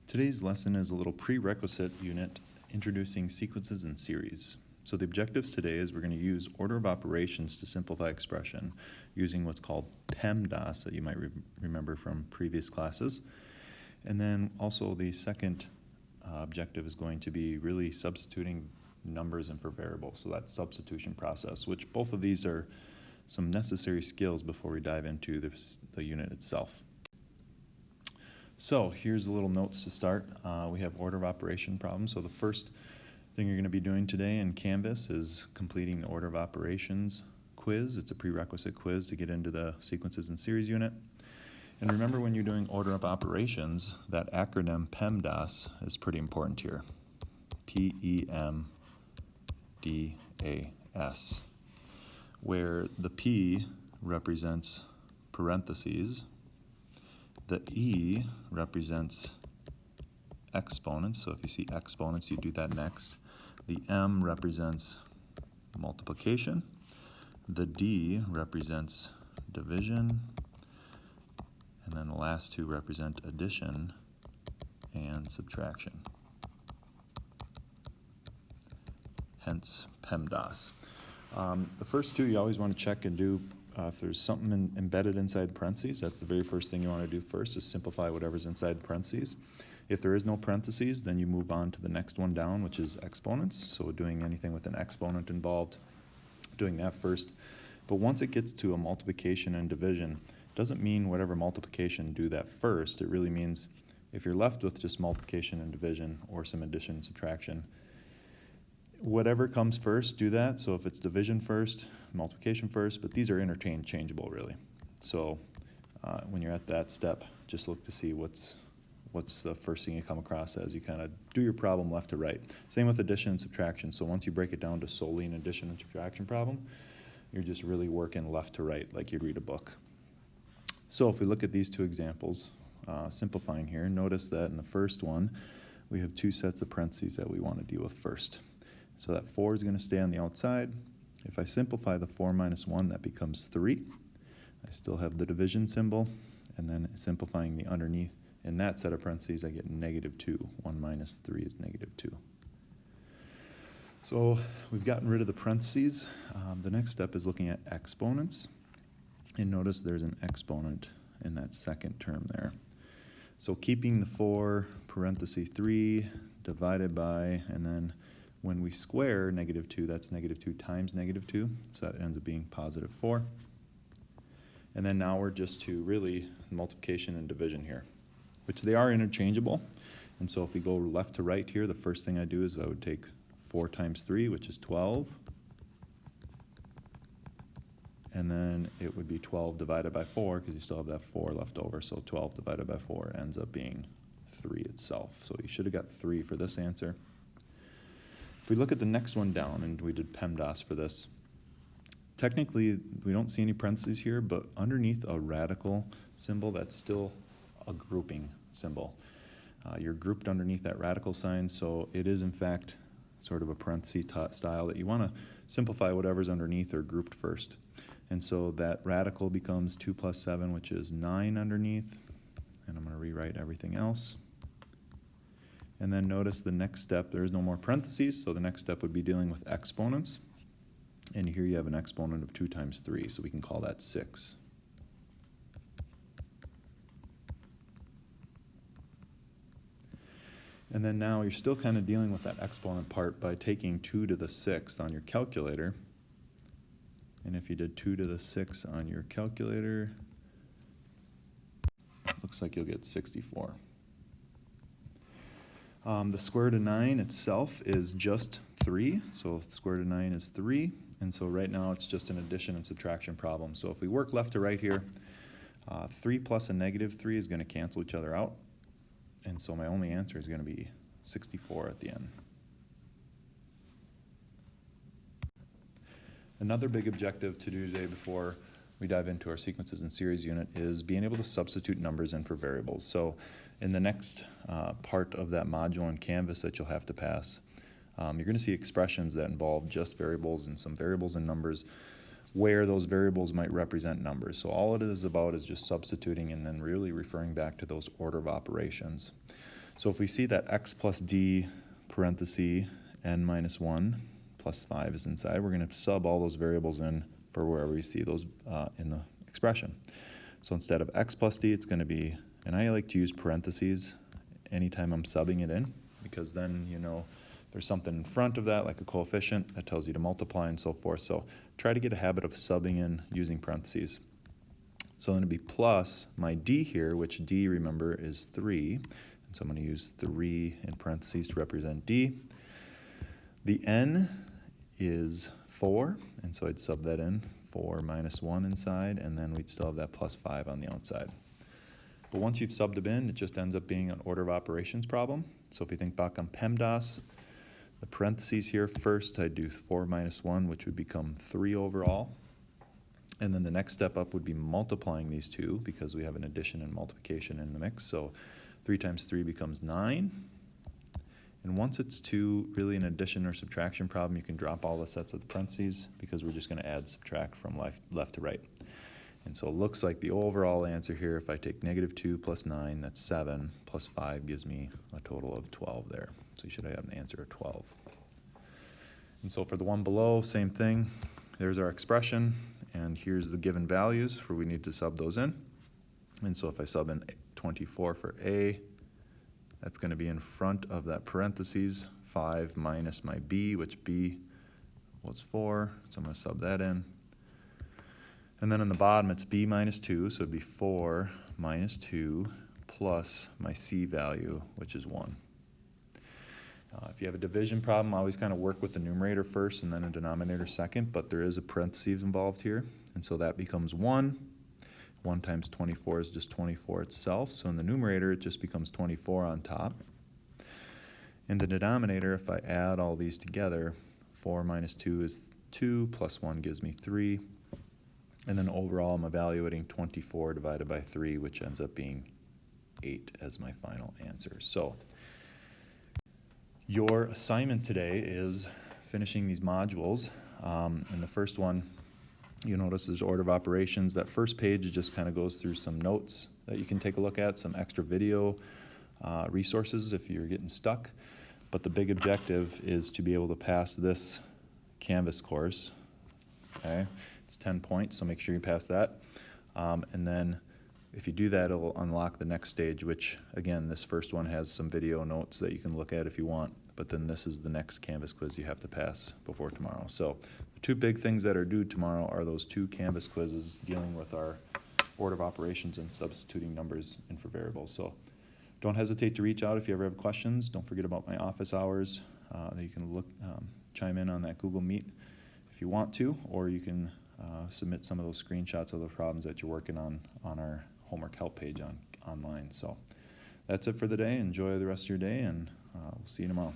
Today's lesson is a little prerequisite unit introducing sequences and series. So the objectives today is we're going to use order of operations to simplify expression using what's called PEMDAS that you might remember from previous classes. And then also the second objective is going to be really substituting numbers in for variables. So that substitution process, which both of these are some necessary skills before we dive into the unit itself. So here's the little notes to start. We have order of operation problems. So the first thing you're going to be doing today in Canvas is completing the order of operations quiz. It's a prerequisite quiz to get into the sequences and series unit. And remember, when you're doing order of operations, that acronym PEMDAS is pretty important here. P-E-M-D-A-S, where the P represents parentheses, the E represents exponents, so if you see exponents, you do that next. The M represents multiplication. The D represents division. And then the last two represent addition and subtraction. Hence PEMDAS. The first two you always want to check and do if there's something embedded inside the parentheses. That's the very first thing you want to do first, is simplify whatever's inside the parentheses. If there is no parentheses, then you move on to the next one down, which is exponents. So doing anything with an exponent involved, doing that first. But once it gets to a multiplication and division, doesn't mean whatever multiplication, do that first. It really means if you're left with just multiplication and division or some addition and subtraction, whatever comes first, do that. So if it's division first, multiplication first, but these are interchangeable really. So when you're at that step, just look to see what's the first thing you come across as you kind of do your problem left to right. Same with addition and subtraction. So once you break it down to solely an addition and subtraction problem, you're just really working left to right like you'd read a book. So if we look at these two examples, simplifying here, notice that in the first one, we have two sets of parentheses that we want to deal with first. So that 4 is going to stay on the outside. If I simplify the 4 minus 1, that becomes 3. I still have the division symbol, and then simplifying the underneath, in that set of parentheses, I get negative 2. 1 minus 3 is negative 2. So we've gotten rid of the parentheses. The next step is looking at exponents. And notice there's an exponent in that second term there. So keeping the 4 parenthesis 3 divided by, and then when we square negative 2, that's negative 2 times negative 2. So that ends up being positive 4. And then now we're just to really multiplication and division here, which they are interchangeable. And so if we go left to right here, the first thing I do is I would take 4 times 3, which is 12. And then it would be 12 divided by 4, because you still have that 4 left over. So 12 divided by 4 ends up being 3 itself. So you should have got 3 for this answer. If we look at the next one down, and we did PEMDAS for this, technically we don't see any parentheses here, but underneath a radical symbol, that's still a grouping symbol. You're grouped underneath that radical sign, so it is in fact sort of a parenthesis style that you want to simplify whatever's underneath or grouped first. And so that radical becomes 2 plus 7, which is 9 underneath, and I'm going to rewrite everything else. And then notice the next step, there is no more parentheses, so the next step would be dealing with exponents. And here you have an exponent of 2 times 3, so we can call that 6. And then now you're still kind of dealing with that exponent part by taking 2 to the 6th on your calculator. And if you did 2 to the 6th on your calculator, it looks like you'll get 64. The square root of 9 itself is just 3, so the square root of 9 is 3, and so right now it's just an addition and subtraction problem. So if we work left to right here, 3 plus a negative 3 is going to cancel each other out, and so my only answer is going to be 64 at the end. Another big objective to do today before we dive into our sequences and series unit is being able to substitute numbers in for variables. So in the next part of that module in Canvas that you'll have to pass, you're going to see expressions that involve just variables and some variables and numbers where those variables might represent numbers. So all it is about is just substituting and then really referring back to those order of operations. So if we see that x plus d parenthesis n minus 1 plus 5 is inside, we're going to sub all those variables in for wherever we see those in the expression. So instead of x plus d, it's going to be, and I like to use parentheses anytime I'm subbing it in, because then you know there's something in front of that, like a coefficient, that tells you to multiply and so forth. So try to get a habit of subbing in using parentheses. So then it'd be plus my d here, which d, remember, is 3. And so I'm going to use 3 in parentheses to represent d. The n is 4, and so I'd sub that in, 4 minus 1 inside, and then we'd still have that plus 5 on the outside. But once you've subbed them in, it just ends up being an order of operations problem. So if you think back on PEMDAS, the parentheses here first, I'd do 4 minus 1, which would become 3 overall. And then the next step up would be multiplying these two, because we have an addition and multiplication in the mix. So 3 times 3 becomes 9. And once it's to really an addition or subtraction problem, you can drop all the sets of the parentheses, because we're just going to add, subtract from left to right. And so it looks like the overall answer here, if I take negative 2 plus 9, that's 7, plus 5 gives me a total of 12 there. So you should have an answer of 12. And so for the one below, same thing. There's our expression, and here's the given values for we need to sub those in. And so if I sub in 24 for A, that's going to be in front of that parentheses, 5 minus my B, which B was 4, so I'm going to sub that in. And then in the bottom, it's B minus 2, so it'd be 4 minus 2 plus my C value, which is 1. If you have a division problem, always kind of work with the numerator first and then a denominator second, but there is a parentheses involved here, and so that becomes 1. 1 times 24 is just 24 itself, so in the numerator, it just becomes 24 on top. In the denominator, if I add all these together, 4 minus 2 is 2, plus 1 gives me 3. And then overall, I'm evaluating 24 divided by 3, which ends up being 8 as my final answer. So your assignment today is finishing these modules. In the first one, you notice there's order of operations. That first page just kind of goes through some notes that you can take a look at, some extra video resources if you're getting stuck. But the big objective is to be able to pass this Canvas course. Okay, it's 10 points, so make sure you pass that. And then if you do that, it'll unlock the next stage, which, again, this first one has some video notes that you can look at if you want. But then this is the next Canvas quiz you have to pass before tomorrow. So the two big things that are due tomorrow are those 2 Canvas quizzes dealing with our order of operations and substituting numbers in for variables. So don't hesitate to reach out if you ever have questions. Don't forget about my office hours that you can chime in on that Google Meet if you want to, or you can submit some of those screenshots of the problems that you're working on our homework help page online. So that's it for the day. Enjoy the rest of your day, and we'll see you tomorrow.